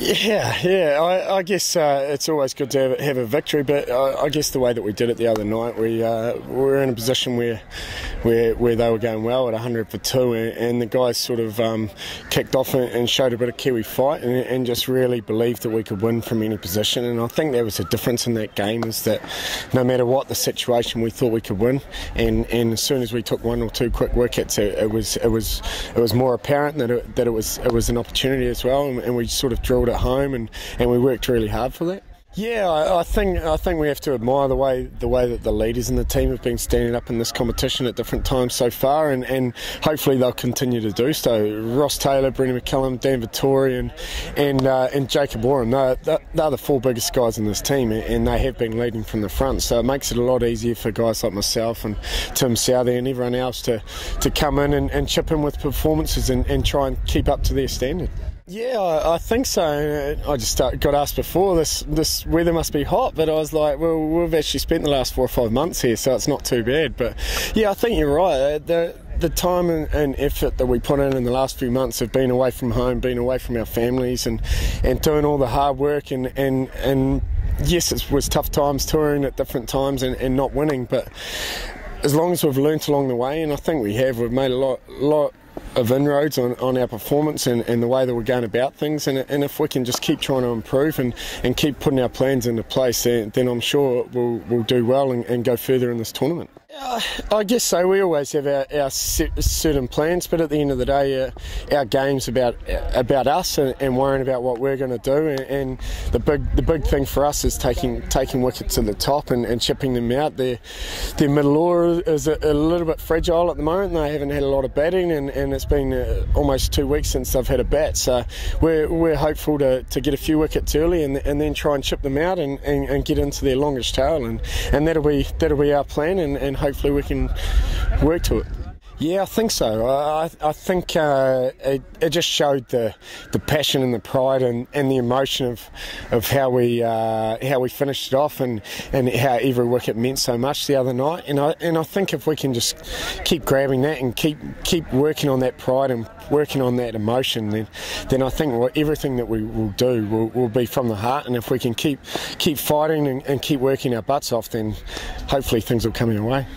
Yeah. I guess it's always good to have a victory, but I guess the way that we did it the other night, we were in a position where they were going well at 100 for 2, and the guys sort of kicked off and showed a bit of Kiwi fight and just really believed that we could win from any position. And I think there was a difference in that game, is that no matter what the situation, we thought we could win. And as soon as we took 1 or 2 quick wickets, it was more apparent that it was an opportunity as well, and we sort of drilled it home, and we worked really hard for that. Yeah, I think we have to admire the way that the leaders in the team have been standing up in this competition at different times so far, and hopefully they'll continue to do so. Ross Taylor, Nathan McCullum, Dan Vittori and Jacob Oram, they're the 4 biggest guys in this team, and they have been leading from the front, so it makes it a lot easier for guys like myself and Tim Southey and everyone else to come in and chip in with performances and try and keep up to their standard. Yeah, I think so. I just got asked before, this weather must be hot, but I was like, well, we've actually spent the last 4 or 5 months here, so it's not too bad. But yeah, I think you're right. The time and effort that we put in the last few months have been away from home, been away from our families, and doing all the hard work, and yes, it was tough times touring at different times and not winning, but as long as we've learnt along the way, and I think we've made a lot of inroads on our performance and the way that we're going about things, and if we can just keep trying to improve and keep putting our plans into place, then I'm sure we'll do well and go further in this tournament. I guess so. We always have our certain plans, but at the end of the day, our game's about us and worrying about what we're going to do. And the big thing for us is taking wickets at the top and chipping them out. Their middle order is a little bit fragile at the moment. They haven't had a lot of batting, and it's been almost 2 weeks since they've had a bat. So we're hopeful to get a few wickets early and then try and chip them out and get into their longest tail, and that'll be our plan, and hopefully we can work to it. Yeah, I think so. I think it just showed the passion and the pride and the emotion of how we finished it off, and how every wicket meant so much the other night. And I think if we can just keep grabbing that and keep working on that pride and working on that emotion, then I think everything that we will do will be from the heart. And if we can keep fighting and keep working our butts off, then hopefully things will come our way.